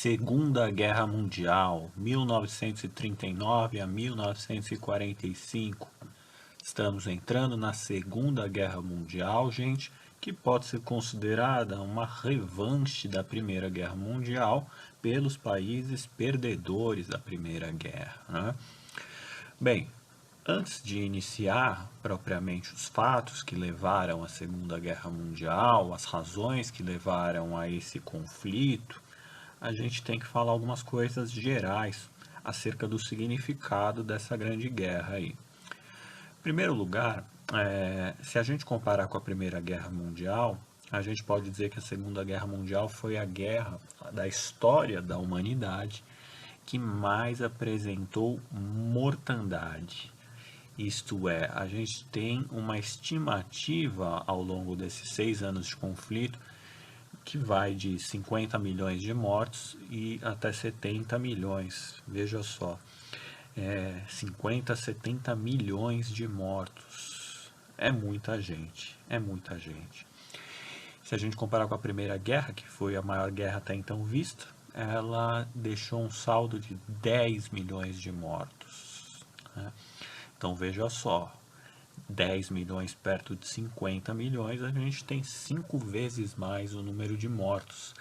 Segunda Guerra Mundial, 1939 a 1945. Estamos entrando na Segunda Guerra Mundial, gente, que pode ser considerada uma revanche da Primeira Guerra Mundial pelos países perdedores da Primeira Guerra, né? Bem, antes de iniciar propriamente os fatos que levaram à Segunda Guerra Mundial, as razões que levaram a esse conflito, a gente tem que falar algumas coisas gerais acerca do significado dessa grande guerra aí. Em primeiro lugar, se a gente comparar com a Primeira Guerra Mundial, a gente pode dizer que a Segunda Guerra Mundial foi a guerra da história da humanidade que mais apresentou mortandade. Isto é, a gente tem uma estimativa ao longo desses 6 anos de conflito que vai de 50 milhões de mortos e até 70 milhões. Veja só, 50, 70 milhões de mortos. É muita gente, é muita gente. Se a gente comparar com a Primeira Guerra, que foi a maior guerra até então vista, ela deixou um saldo de 10 milhões de mortos, né? Então veja só, 10 milhões perto de 50 milhões, a gente tem 5 vezes mais o número de mortos.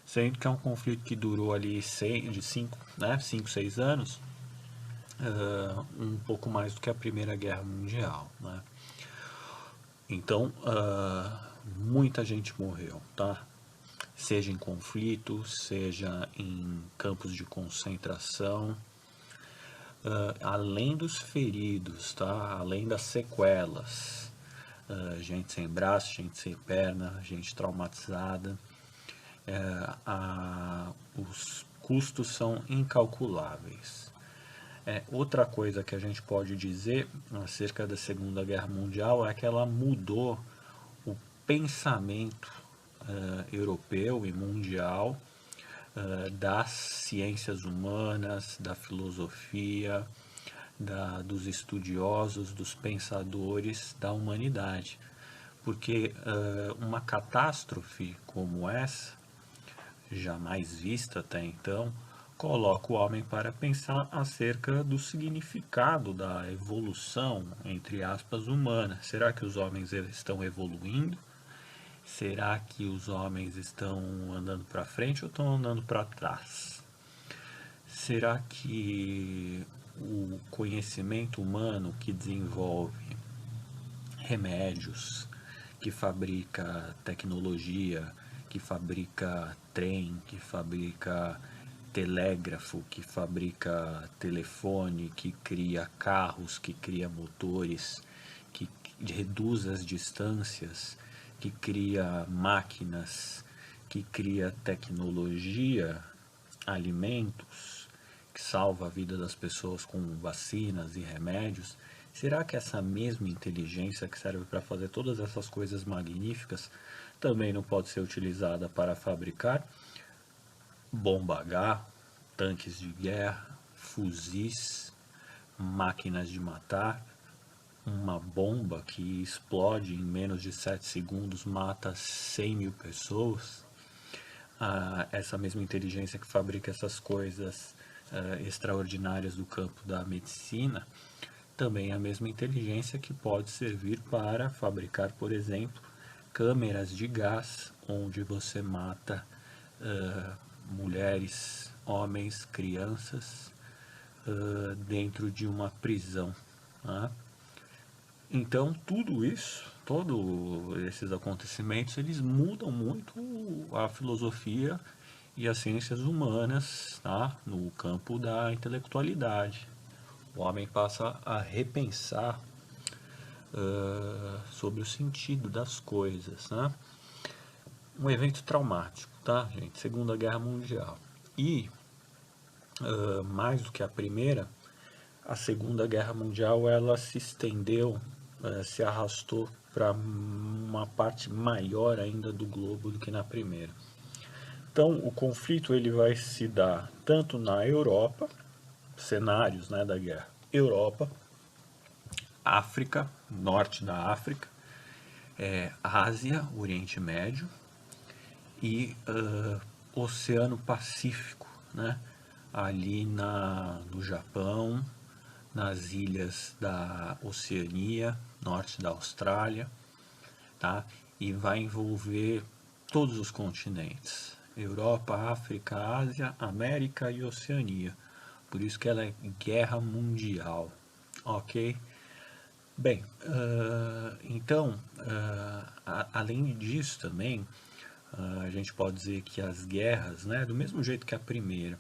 Sendo que é um conflito que durou ali 5, 6 anos, um pouco mais do que a Primeira Guerra Mundial, né? Então, muita gente morreu, tá? Seja em conflitos, seja em campos de concentração, além dos feridos, tá? Além das sequelas, gente sem braço, gente sem perna, gente traumatizada, os custos são incalculáveis. Outra coisa que a gente pode dizer acerca da Segunda Guerra Mundial é que ela mudou o pensamento europeu e mundial das ciências humanas, da filosofia, dos estudiosos, dos pensadores da humanidade. Porque uma catástrofe como essa, jamais vista até então, coloca o homem para pensar acerca do significado da evolução, entre aspas, humana. Será que os homens estão evoluindo? Será que os homens estão andando para frente ou estão andando para trás? Será que o conhecimento humano que desenvolve remédios, que fabrica tecnologia, que fabrica trem, que fabrica telégrafo, que fabrica telefone, que cria carros, que cria motores, que reduz as distâncias, que cria máquinas, que cria tecnologia, alimentos, que salva a vida das pessoas com vacinas e remédios, será que essa mesma inteligência que serve para fazer todas essas coisas magníficas também não pode ser utilizada para fabricar bomba H, tanques de guerra, fuzis, máquinas de matar? Uma bomba que explode em menos de 7 segundos mata 100 mil pessoas? Essa mesma inteligência que fabrica essas coisas extraordinárias do campo da medicina, também é a mesma inteligência que pode servir para fabricar, por exemplo, câmeras de gás, onde você mata mulheres, homens, crianças dentro de uma prisão, né? Então, tudo isso, todos esses acontecimentos, eles mudam muito a filosofia e as ciências humanas, tá? No campo da intelectualidade. O homem passa a repensar sobre o sentido das coisas, né? Um evento traumático, tá, gente? Segunda Guerra Mundial. E, mais do que a Primeira, a Segunda Guerra Mundial ela se estendeu, se arrastou para uma parte maior ainda do globo do que na Primeira. Então, o conflito ele vai se dar tanto na Europa, cenários, né, da guerra, Europa, África, norte da África, Ásia, Oriente Médio e Oceano Pacífico, né? Ali no Japão, nas ilhas da Oceania, norte da Austrália, tá? E vai envolver todos os continentes: Europa, África, Ásia, América e Oceania. Por isso que ela é guerra mundial, ok? Bem, então, além disso também, a gente pode dizer que as guerras, né, do mesmo jeito que a primeira,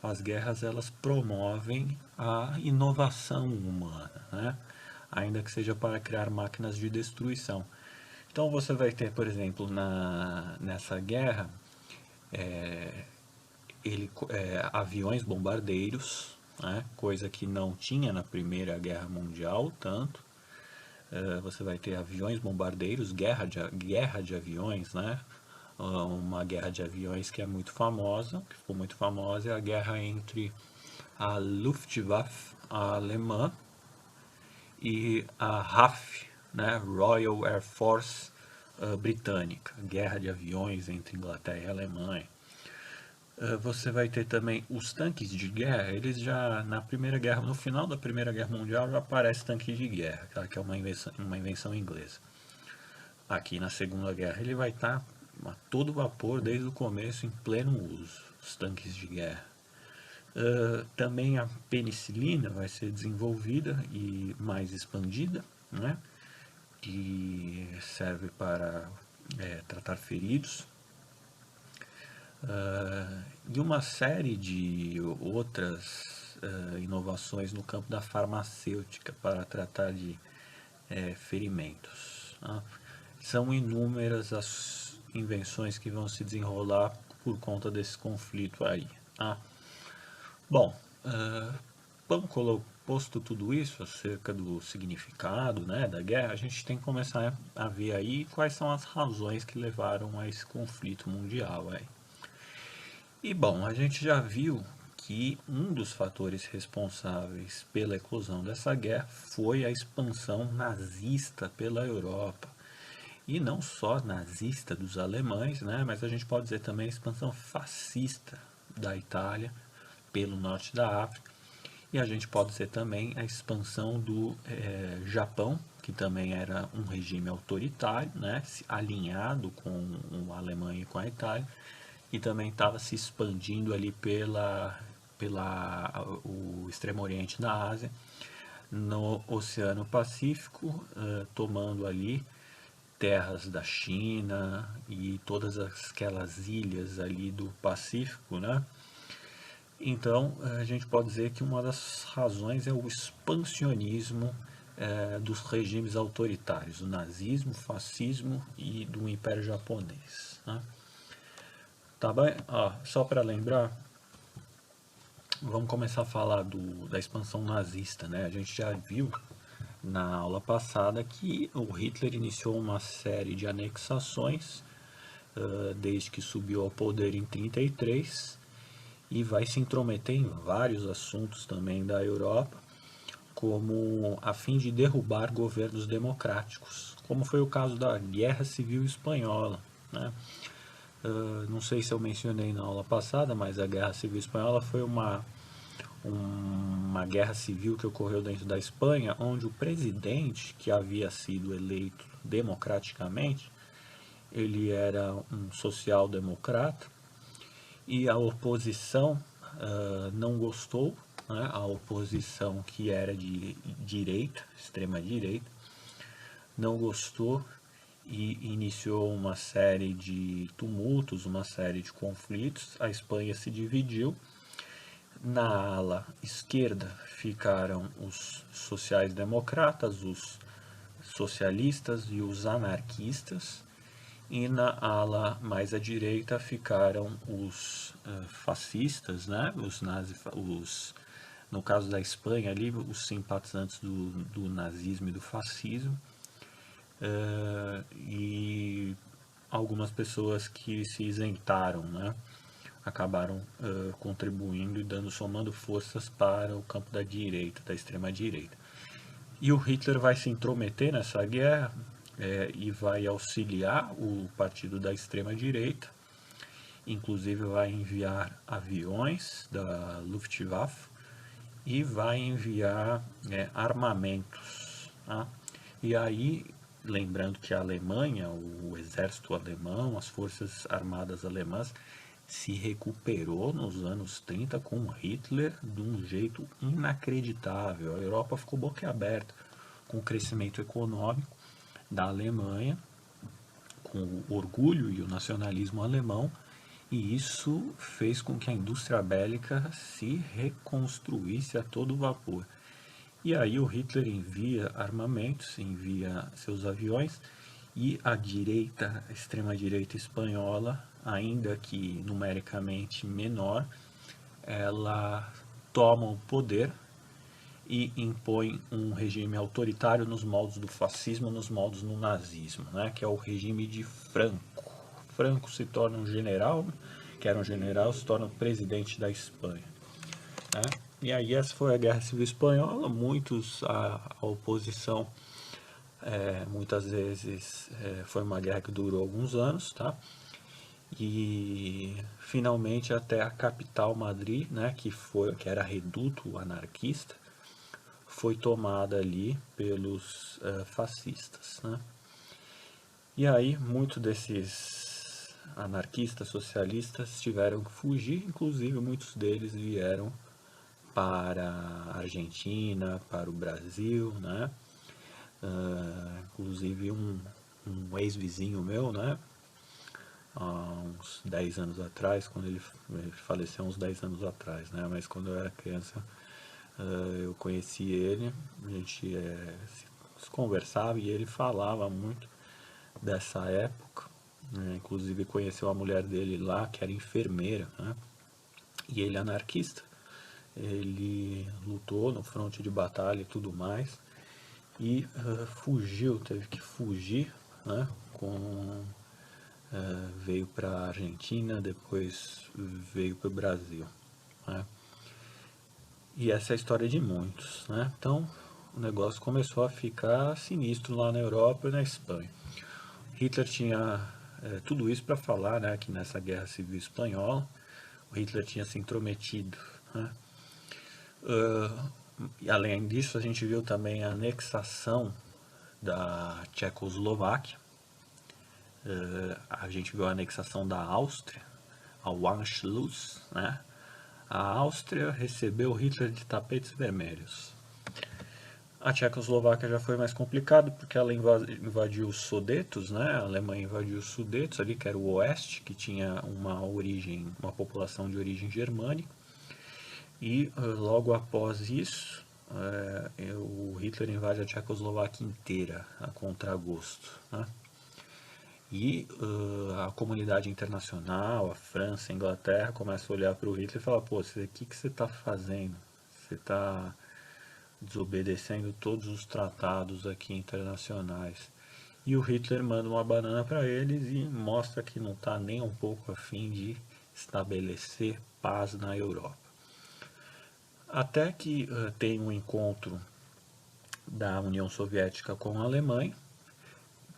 as guerras elas promovem a inovação humana, né? Ainda que seja para criar máquinas de destruição. Então você vai ter, por exemplo, nessa guerra, aviões bombardeiros, né? Coisa que não tinha na Primeira Guerra Mundial tanto. Você vai ter aviões bombardeiros, guerra de aviões, né? Uma guerra de aviões que é muito famosa, que ficou muito famosa, é a guerra entre a Luftwaffe alemã e a RAF, né? Royal Air Force britânica, guerra de aviões entre Inglaterra e Alemanha. Você vai ter também os tanques de guerra. Eles já na Primeira Guerra, no final da Primeira Guerra Mundial já aparece tanque de guerra, que é uma invenção inglesa. Aqui na Segunda Guerra ele vai estar a todo vapor desde o começo, em pleno uso, os tanques de guerra. Também a penicilina vai ser desenvolvida e mais expandida, né? Que serve para tratar feridos. E uma série de outras inovações no campo da farmacêutica para tratar de ferimentos, tá? São inúmeras as invenções que vão se desenrolar por conta desse conflito aí, tá? Bom, posto tudo isso acerca do significado, né, da guerra, a gente tem que começar a ver aí quais são as razões que levaram a esse conflito mundial aí. E bom, a gente já viu que um dos fatores responsáveis pela eclosão dessa guerra foi a expansão nazista pela Europa. E não só nazista dos alemães, né, mas a gente pode dizer também a expansão fascista da Itália pelo norte da África. E a gente pode dizer também a expansão do Japão, que também era um regime autoritário, né, alinhado com a Alemanha e com a Itália, e também estava se expandindo ali o Extremo Oriente da Ásia, no Oceano Pacífico, tomando ali terras da China e todas aquelas ilhas ali do Pacífico, né? Então, a gente pode dizer que uma das razões é o expansionismo dos regimes autoritários, o nazismo, o fascismo e do Império Japonês, né? Tá bem? Só para lembrar, vamos começar a falar da expansão nazista, né? A gente já viu na aula passada que o Hitler iniciou uma série de anexações desde que subiu ao poder em 1933 e vai se intrometer em vários assuntos também da Europa, como a fim de derrubar governos democráticos, como foi o caso da Guerra Civil Espanhola, né? Não sei se eu mencionei na aula passada, mas a Guerra Civil Espanhola foi uma guerra civil que ocorreu dentro da Espanha, onde o presidente, que havia sido eleito democraticamente, ele era um social-democrata, e a oposição não gostou, né? A oposição que era de direita, extrema-direita, não gostou e iniciou uma série de tumultos, uma série de conflitos. A Espanha se dividiu. Na ala esquerda ficaram os sociais-democratas, os socialistas e os anarquistas, e na ala mais à direita ficaram os fascistas, né? No caso da Espanha ali, os simpatizantes do nazismo e do fascismo, e algumas pessoas que se isentaram, né? Acabaram contribuindo e somando forças para o campo da direita, da extrema direita. E o Hitler vai se intrometer nessa guerra e vai auxiliar o partido da extrema direita inclusive vai enviar aviões da Luftwaffe e vai enviar armamentos, tá? E aí, lembrando que a Alemanha, o exército alemão, as forças armadas alemãs, se recuperou nos anos 30 com Hitler de um jeito inacreditável. A Europa ficou boquiaberta com o crescimento econômico da Alemanha, com o orgulho e o nacionalismo alemão, e isso fez com que a indústria bélica se reconstruísse a todo vapor. E aí o Hitler envia armamentos, envia seus aviões, e a direita, a extrema-direita espanhola, ainda que numericamente menor, ela toma o poder e impõe um regime autoritário nos moldes do fascismo, nos moldes do nazismo, né, que é o regime de Franco. Franco se torna um general, que era um general, se torna o presidente da Espanha, né? E aí essa foi a Guerra Civil Espanhola. A oposição muitas vezes foi uma guerra que durou alguns anos, tá? E finalmente até a capital Madrid, né, que era reduto anarquista, foi tomada ali pelos fascistas, né? E aí muitos desses anarquistas, socialistas tiveram que fugir, inclusive muitos deles vieram para a Argentina, para o Brasil, né? Inclusive um ex-vizinho meu, né? Há uns 10 anos atrás, quando ele faleceu uns 10 anos atrás, né? Mas quando eu era criança, eu conheci ele, a gente se conversava e ele falava muito dessa época, né? Inclusive conheceu a mulher dele lá, que era enfermeira, né? E ele é anarquista. Ele lutou no fronte de batalha e tudo mais, e fugiu, teve que fugir, né? Veio para a Argentina, depois veio para o Brasil, né? E essa é a história de muitos, né? Então o negócio começou a ficar sinistro lá na Europa e na Espanha. Hitler tinha tudo isso para falar, né, que nessa Guerra Civil Espanhola o Hitler tinha se intrometido, né? E além disso, a gente viu também a anexação da Tchecoslováquia, a gente viu a anexação da Áustria ao Anschluss, né? A Áustria recebeu Hitler de tapetes vermelhos. A Tchecoslováquia já foi mais complicado porque ela invadiu os Sudetos, né? A Alemanha invadiu os Sudetos ali, que era o oeste, que tinha uma população de origem germânica. E logo após isso, o Hitler invade a Tchecoslováquia inteira, a contragosto, né? E a comunidade internacional, a França, a Inglaterra, começa a olhar para o Hitler e falar: pô, o que você está fazendo? Você está desobedecendo todos os tratados aqui internacionais. E o Hitler manda uma banana para eles e mostra que não está nem um pouco a fim de estabelecer paz na Europa. Até que tem um encontro da União Soviética com a Alemanha,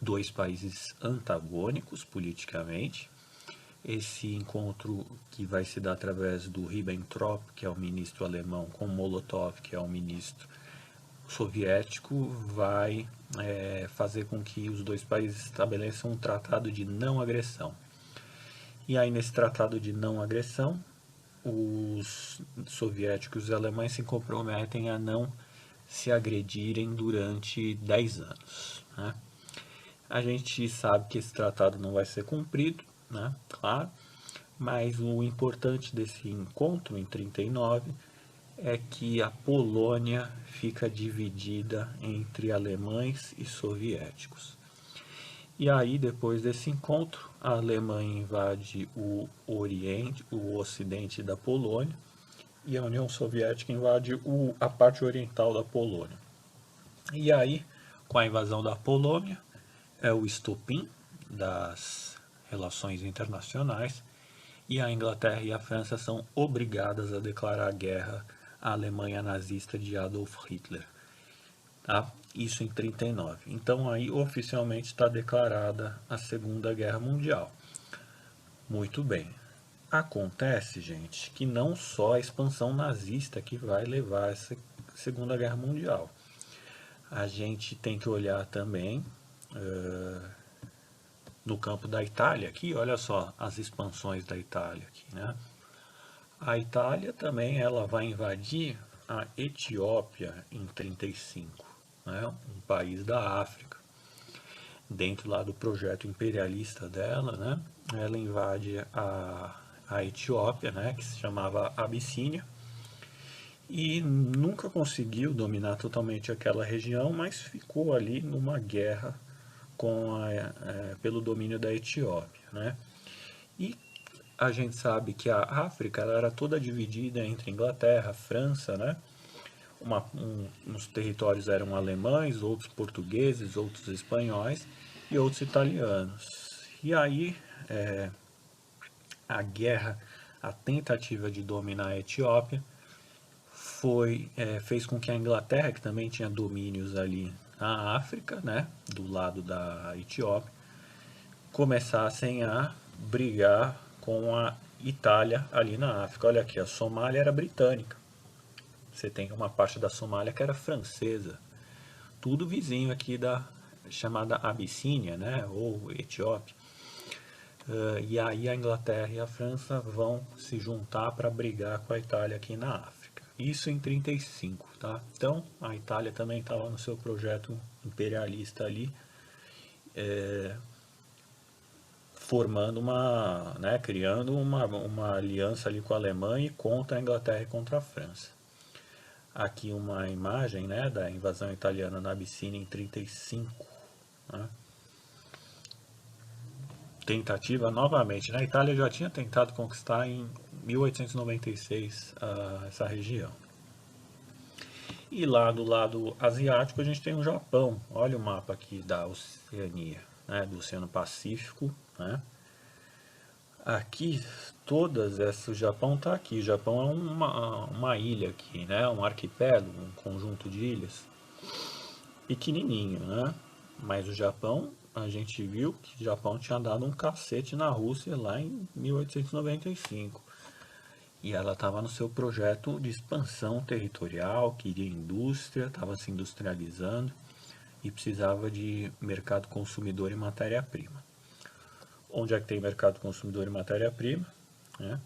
dois países antagônicos politicamente. Esse encontro, que vai se dar através do Ribbentrop, que é o ministro alemão, com Molotov, que é o ministro soviético, vai fazer com que os dois países estabeleçam um tratado de não agressão. E aí, nesse tratado de não agressão, os soviéticos e os alemães se comprometem a não se agredirem durante 10 anos, né? A gente sabe que esse tratado não vai ser cumprido, né? Claro, mas o importante desse encontro em 39 é que a Polônia fica dividida entre alemães e soviéticos. E aí, depois desse encontro, a Alemanha invade o ocidente da Polônia, e a União Soviética invade a parte oriental da Polônia. E aí, com a invasão da Polônia, é o estopim das relações internacionais, e a Inglaterra e a França são obrigadas a declarar guerra à Alemanha nazista de Adolf Hitler, tá? Isso em 39. Então aí oficialmente está declarada a Segunda Guerra Mundial. Muito bem. Acontece, gente, que não só a expansão nazista que vai levar essa Segunda Guerra Mundial. A gente tem que olhar também no campo da Itália aqui, olha só as expansões da Itália aqui, né? A Itália também ela vai invadir a Etiópia em 35, né? Um país da África. Dentro lá do projeto imperialista dela, né? Ela invade a Etiópia, né? Que se chamava Abissínia. E nunca conseguiu dominar totalmente aquela região, mas ficou ali numa guerra pelo domínio da Etiópia, né? E a gente sabe que a África ela era toda dividida entre Inglaterra, França, né? Uns territórios eram alemães, outros portugueses, outros espanhóis e outros italianos. E aí a guerra, a tentativa de dominar a Etiópia fez com que a Inglaterra, que também tinha domínios ali na África, né, do lado da Etiópia, começassem a brigar com a Itália ali na África. Olha aqui, a Somália era britânica. Você tem uma parte da Somália que era francesa. Tudo vizinho aqui da chamada Abissínia, né, ou Etiópia. E aí a Inglaterra e a França vão se juntar para brigar com a Itália aqui na África. Isso em 35, tá? Então a Itália também estava no seu projeto imperialista ali, formando né, criando uma aliança ali com a Alemanha e contra a Inglaterra e contra a França. Aqui uma imagem, né, da invasão italiana na Abissínia em 35, né? Tentativa novamente, né? A Itália já tinha tentado conquistar em 1896 essa região. E lá do lado asiático a gente tem o Japão. Olha o mapa aqui da Oceania, né? Do Oceano Pacífico, né? Aqui, o Japão está aqui. O Japão é uma ilha aqui, né? Um arquipélago, um conjunto de ilhas. Pequenininho, né? Mas o Japão, a gente viu que o Japão tinha dado um cacete na Rússia lá em 1895. E ela estava no seu projeto de expansão territorial, queria indústria, estava se industrializando e precisava de mercado consumidor e matéria-prima. Onde é que tem mercado consumidor e matéria-prima? Né?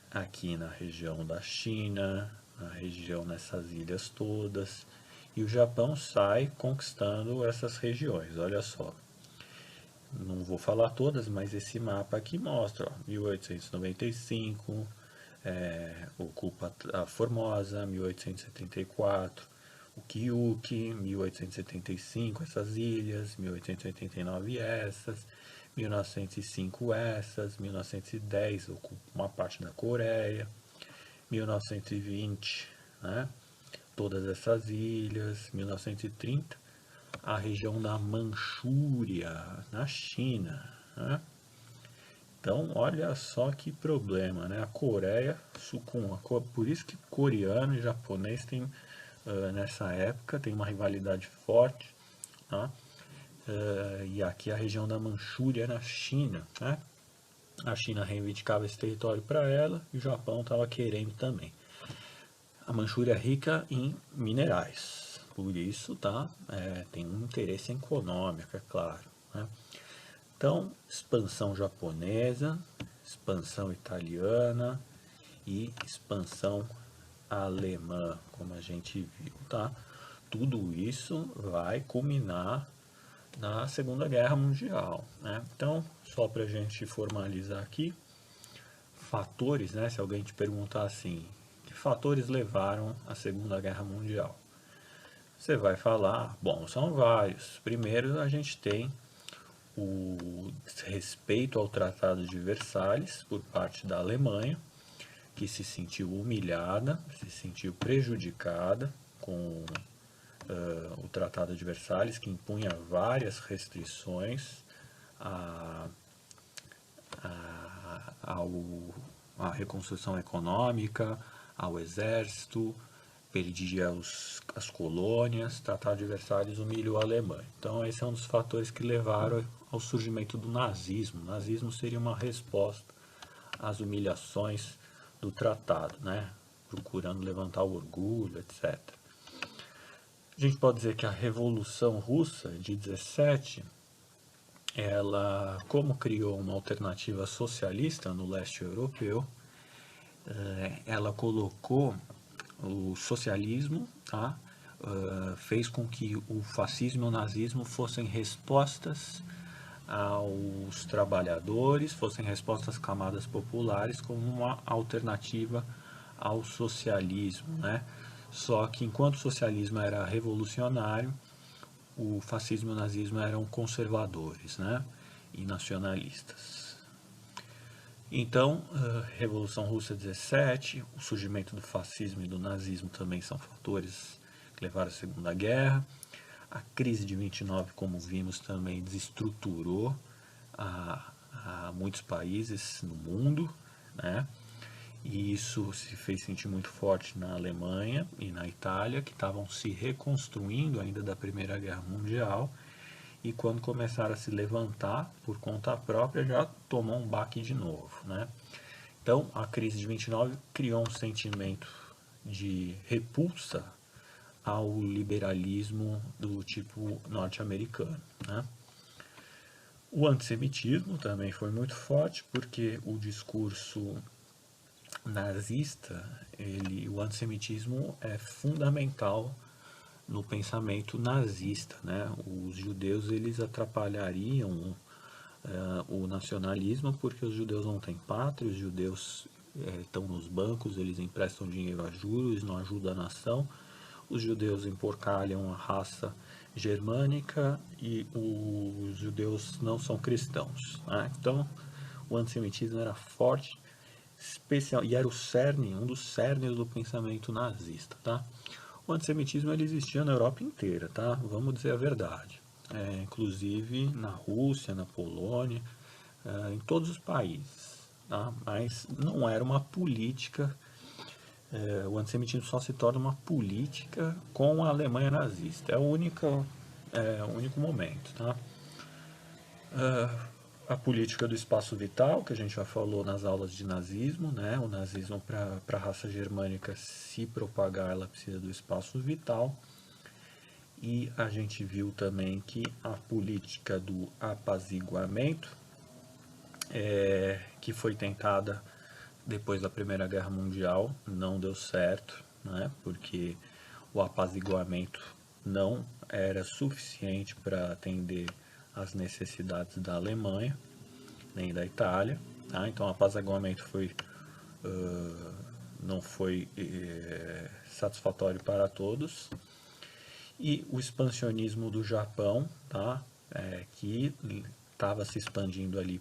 Aqui na região da China, na região nessas ilhas todas. E o Japão sai conquistando essas regiões, olha só. Não vou falar todas, mas esse mapa aqui mostra, ó, 1895, ocupa a Formosa, 1874, o Kyukyi, 1875, essas ilhas, 1889 essas, 1905 essas, 1910 ocupa uma parte da Coreia, 1920, né? Todas essas ilhas, 1930, a região da Manchúria, na China, né? Então, olha só que problema, né? A Coreia sucumbe. Por isso que coreano e japonês tem, nessa época, tem uma rivalidade forte, tá? E aqui a região da Manchúria na China, né? A China reivindicava esse território para ela e o Japão estava querendo também. A Manchúria é rica em minerais, por isso tá, tem um interesse econômico, é claro, né? Então, expansão japonesa, expansão italiana e expansão alemã, como a gente viu, tá? Tudo isso vai culminar na Segunda Guerra Mundial, né? Então, só para a gente formalizar aqui, fatores, né? Se alguém te perguntar assim, que fatores levaram à Segunda Guerra Mundial? Você vai falar, bom, são vários. Primeiro, a gente tem o respeito ao Tratado de Versalhes por parte da Alemanha, que se sentiu humilhada, se sentiu prejudicada com o Tratado de Versalhes, que impunha várias restrições à reconstrução econômica, ao exército, perdia as colônias. O Tratado de Versalhes humilhou a Alemanha. Então esse é um dos fatores que levaram ao surgimento do nazismo. O nazismo seria uma resposta as humilhações do tratado, né? Procurando levantar o orgulho, etc. A gente pode dizer que a Revolução Russa de 17, ela, como criou uma alternativa socialista no leste europeu, ela colocou o socialismo, tá? Fez com que o fascismo e o nazismo fossem respostas aos trabalhadores, fossem respostas às camadas populares como uma alternativa ao socialismo, né? Só que enquanto o socialismo era revolucionário, o fascismo e o nazismo eram conservadores, né? E nacionalistas. Então, Revolução Russa 17, o surgimento do fascismo e do nazismo também são fatores que levaram à Segunda Guerra. A crise de 29, como vimos, também desestruturou a muitos países no mundo, né? E isso se fez sentir muito forte na Alemanha e na Itália, que estavam se reconstruindo ainda da Primeira Guerra Mundial, e quando começaram a se levantar por conta própria, já tomou um baque de novo, né? Então, a crise de 29 criou um sentimento de repulsa ao liberalismo do tipo norte-americano, né? O antissemitismo também foi muito forte, porque o discurso nazista, o antissemitismo é fundamental no pensamento nazista, né? Os judeus, eles atrapalhariam o nacionalismo, porque os judeus não têm pátria, os judeus estão nos bancos, eles emprestam dinheiro a juros, não ajudam a nação, os judeus emporcalham a raça germânica e os judeus não são cristãos, né? Então, o antissemitismo era forte, especial, e era o cerne, um dos cernes do pensamento nazista, tá? O antissemitismo ele existia na Europa inteira, tá? Vamos dizer a verdade. Inclusive na Rússia, na Polônia, em todos os países, tá? Mas não era uma política. O antissemitismo só se torna uma política com a Alemanha nazista. É o único momento, tá? A política do espaço vital, que a gente já falou nas aulas de nazismo, né? O nazismo, para a raça germânica se propagar, ela precisa do espaço vital. E a gente viu também que a política do apaziguamento, que foi tentada depois da Primeira Guerra Mundial, não deu certo, né? Porque o apaziguamento não era suficiente para atender às necessidades da Alemanha, nem da Itália, tá? Então o apaziguamento não foi satisfatório para todos. E o expansionismo do Japão, tá? Que estava se expandindo ali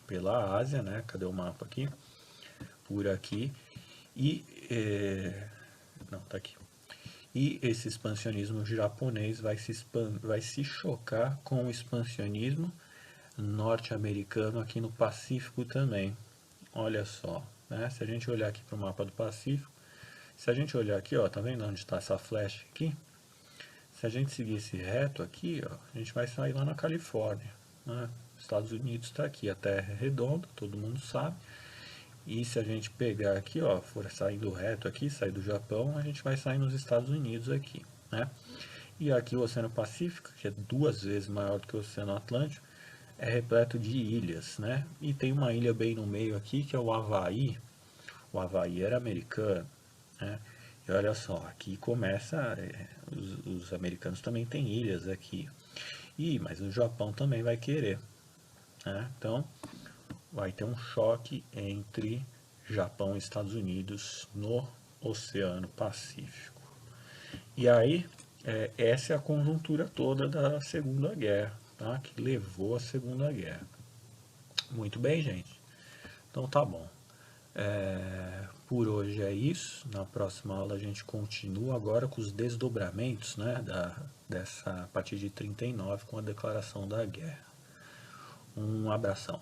pela Ásia, né? Cadê o mapa aqui? Por aqui. E não, tá aqui. E esse expansionismo japonês vai se chocar com o expansionismo norte-americano aqui no Pacífico também. Olha só, né? Se a gente olhar aqui para o mapa do Pacífico, se a gente olhar aqui, ó, tá vendo onde está essa flecha aqui? Se a gente seguir esse reto aqui, ó, a gente vai sair lá na Califórnia, né? Estados Unidos está aqui, a Terra é redonda, todo mundo sabe. E se a gente pegar aqui, ó, for saindo reto aqui, sair do Japão, a gente vai sair nos Estados Unidos aqui, né? E aqui o Oceano Pacífico, que é 2 vezes maior do que o Oceano Atlântico, é repleto de ilhas, né? E tem uma ilha bem no meio aqui, que é o Havaí. O Havaí era americano, né? E olha só, aqui começa, os americanos também têm ilhas aqui. Mas o Japão também vai querer, né? Então, vai ter um choque entre Japão e Estados Unidos no Oceano Pacífico. E aí, essa é a conjuntura toda da Segunda Guerra, tá? Que levou à Segunda Guerra. Muito bem, gente? Então tá bom. Por hoje é isso. Na próxima aula a gente continua agora com os desdobramentos, né, a partir de 39, com a declaração da guerra. Um abração.